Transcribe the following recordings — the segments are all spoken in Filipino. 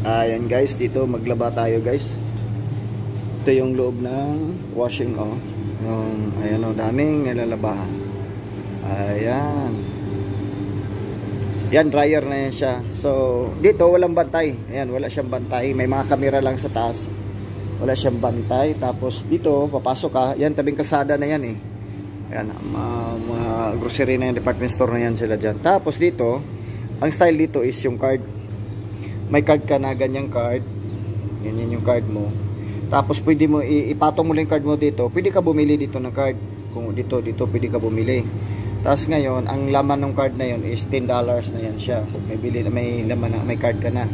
Ayan guys, dito maglaba tayo guys. Ito yung loob ng washing ayan daming nilalabahan. Ayan. Yan, dryer na yan siya. So, dito walang bantay. Ayan, wala siyang bantay. May mga kamera lang sa taas. Wala siyang bantay. Tapos dito, papasok ka. Yan, tabing kalsada na yan eh. Ayan, mga grocery na yan, department store na yan sila dyan. Tapos dito, ang style dito is yung card. May card ka na, ganyang card. Ganyan yung card mo. Tapos pwede mo, ipatong mo lang yung card mo dito. Pwede ka bumili dito ng card. Kung dito pwede ka bumili. Tapos ngayon, ang laman ng card na yun is $10 na yan siya. May laman na, may card ka na.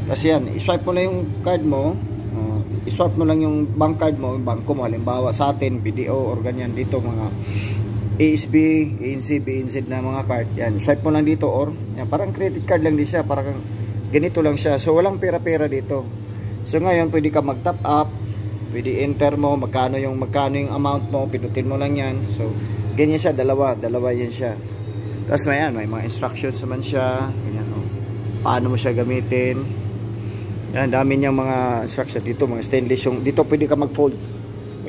Tapos yan, iswipe mo na yung card mo. Iswipe mo lang yung bank card mo, yung bangko mo. Halimbawa sa atin, BDO or ganyan dito, mga ASB, ANC, BNZ na mga card. Yan, swipe mo lang dito or yan, parang credit card lang din siya. Parang ganito lang siya. So, walang pera-pera dito. So, ngayon, pwede ka mag-top up. Pwede enter mo, magkano yung amount mo. Pinutin mo lang yan. So, ganyan siya, dalawa yan siya. Tapos may mga instructions naman siya. Ganyan, paano mo siya gamitin. Yan, dami niyang mga instructions dito, mga stainless yung, dito pwede ka mag-fold.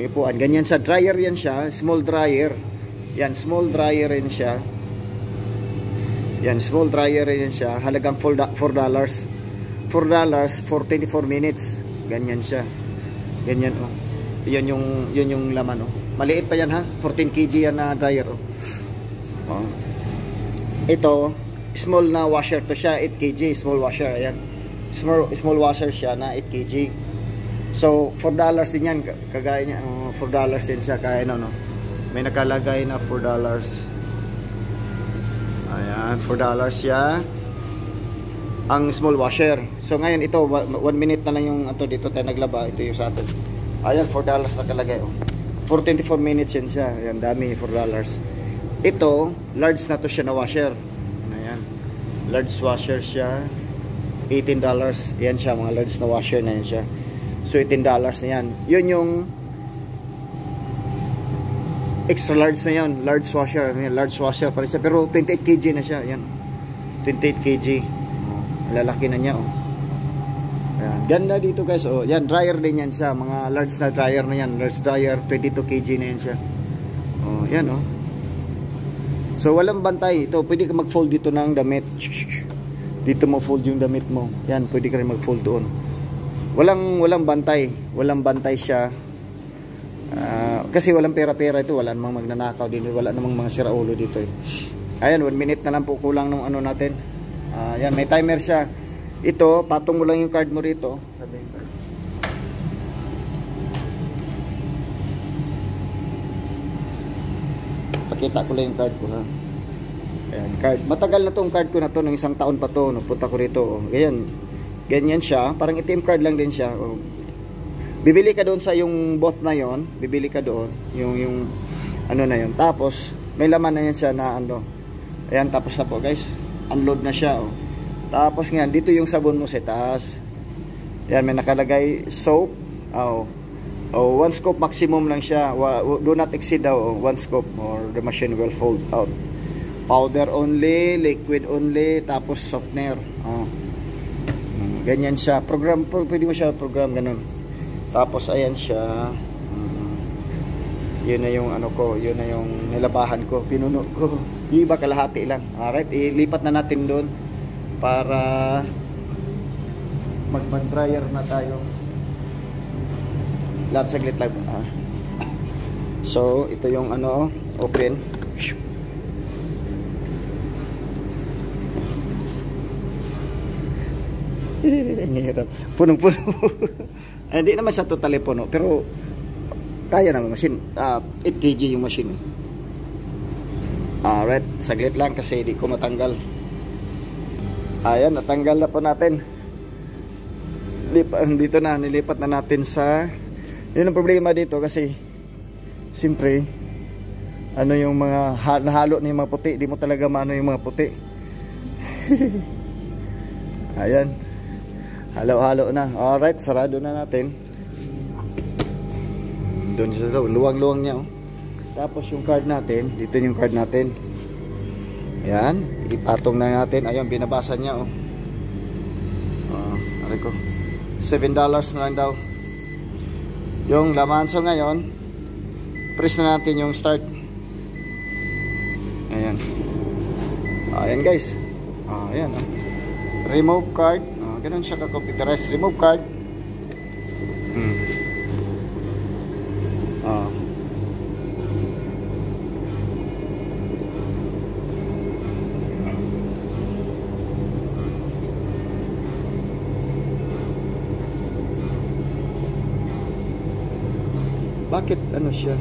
May upuan. Ganyan sa dryer yan siya, small dryer. Yan, small dryer rin siya. Yan, small dryer rin siya. Halagang $4. $4 for 24 minutes. Ganyan siya. Ganyan Yun yung laman Maliit pa yan ha. 14 kg yan na dryer Ito, small na washer to siya, 8 kg, small washer. Ayan. Small washer siya na 8 kg. So, $4 din yan. Kagaya niya, $4 din siya. Kaya may nakalagay na $4. Ayan, $4 siya. Ang small washer. So, ngayon ito, 1 minute na lang yung dito tayo naglaba. Ito yung sa atin. Ayan, $4 nakalagay for 24 minutes yan siya. Ayan, dami, $4. Ito, large na to siya na washer. Ayan. Large washer siya. $18. Yan siya, mga large na washer na yan siya. So, $18 na yan. Yun yung extra large na yan. Large washer. Ayan, large washer pa rin siya. Pero 28 kg na siya. Ayan. 28 kg. Lalaki na niya. Ayan. Ganda dito guys. Yan, dryer din yan siya. Mga large na dryer na yan. Large dryer, 22 kg na yan siya. Yan So, walang bantay. Ito, pwede ka mag-fold dito ng damit. Dito mo fold yung damit mo. Yan, pwede ka rin mag-fold doon. Walang bantay. Walang bantay siya. Kasi walang pera-pera ito. Wala namang magnanakaw din. Wala namang mga siraulo dito Ayan, 1 minute na lang po kulang ng natin. Yan, may timer siya. Ito, patong mo lang yung card mo rito. Sabi yung card. Pakita ko lang yung card ko ha. Ayan, card. Matagal na tong card ko na to, ng 1 taon pa to. Punta ko rito. Ganyan siya. Parang ATM card lang din siya. Bibili ka doon sa yung booth na yon. Bibili ka doon. Yung na yon. Tapos, may laman na yan siya na Ayan, tapos na po guys. Unload na siya Tapos ngayon, dito yung sabon mo sa taas. Yan, may nakalagay soap. 1 scoop maximum lang siya. Do not exceed 1 scoop or the machine will fold out. Powder only, liquid only, tapos softener. Ganyan siya. Pwede mo siya program ganun. Tapos ayan siya. Yun na yung yun na yung nilabahan ko, pinuno ko. Yung iba kalahati lang. Alright, ilipat na natin doon para mag-dryer na tayo. Saglit lang. So, ito yung open. Punong-puno. Hindi naman sa totally puno, pero kaya naman machine. 8 kg yung machine. Alright, saglit lang kasi di ko matanggal. Ayan, natanggal na po natin. Dito na, nilipat na natin sa... Yun ang problema dito kasi siyempre yung mga nahalo na yung mga puti. Di mo talaga maano yung mga puti. Ayan, halo-halo na. Alright, sarado na natin. Doon siya, luwang-luwang niya Tapos yung card natin, dito yung card natin. Ayan, ipatong na natin. Ayun, binabasa niya ko. $7 na lang daw yung laman. So ngayon, press na natin yung start. Ayan. Ayan guys. Ayan. Remove card. Ganun siya ka-computerized. Remove card. Bakit ano siya?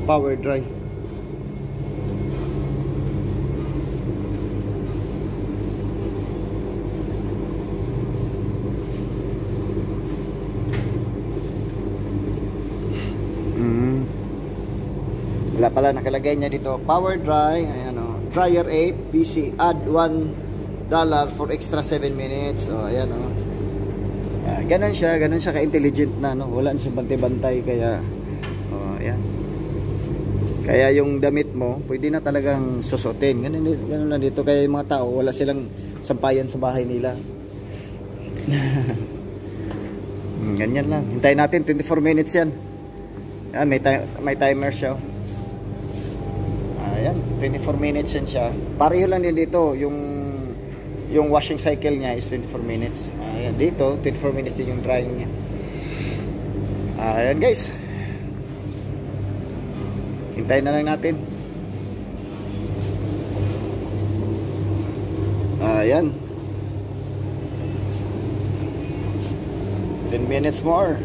Power dry. Wala pala nakalagay niya dito. Power dry. Ayan o. Dryer 8 PC. Add $1 for extra 7 minutes. O ayan o. Ganun siya ka-intelligent na, no? Wala siyang bantay-bantay, kaya ayan. Kaya yung damit mo, pwede na talagang susutin. Ganun na dito, kaya yung mga tao, wala silang sampayan sa bahay nila. Ganyan lang. Hintayin natin, 24 minutes yan. Ayan, may timer siya. Ayan, 24 minutes yan siya. Pareho lang din dito, yung washing cycle niya is 24 minutes. Ayan, dito 24 minutes din yung drying niya. Ayan guys, hintayin na lang natin. Ayan, 10 minutes more.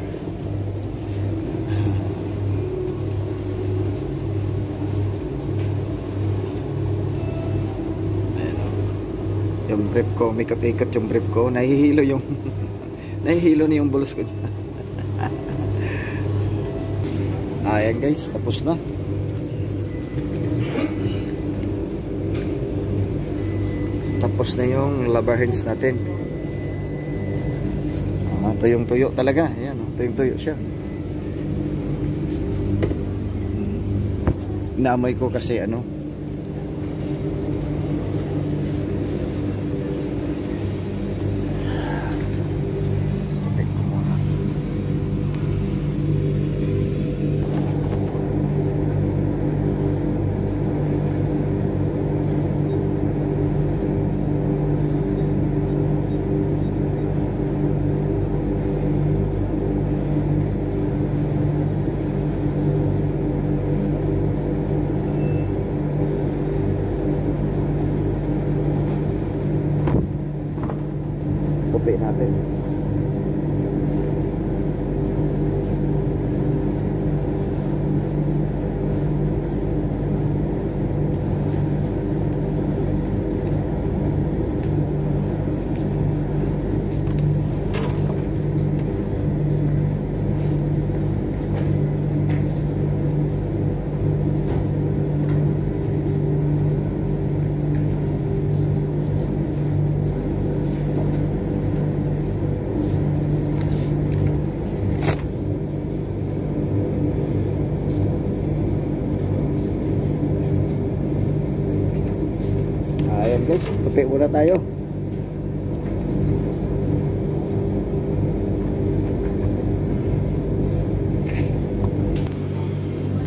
Yung brief ko, may ikot-ikot yung brief ko, nahihilo yung nahihilo na yung bulos ko. Ayan guys, tapos na. Tapos na yung rubber hands natin. Tuyong-tuyo talaga. Ayan, tuyong-tuyo siya. Naamoy ko kasi ano, tupi natin. Ayan guys, tupi muna tayo.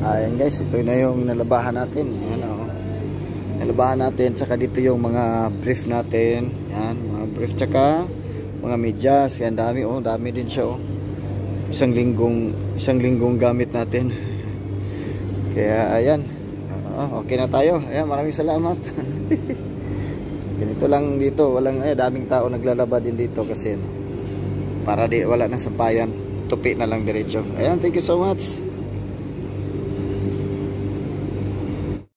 Ayan guys, ito na yung nalabahan natin. Ayan, nalabahan natin, tsaka dito yung mga brief natin. Ayan, mga brief tsaka mga medyas. Ayan, dami dami din siya Isang linggong gamit natin. Kaya ayan, okay na tayo. Ayan, maraming salamat. Ganito lang dito, daming tao naglalaba din dito kasi para wala nang sampayan, tupi na lang diretso. Ayan, thank you so much.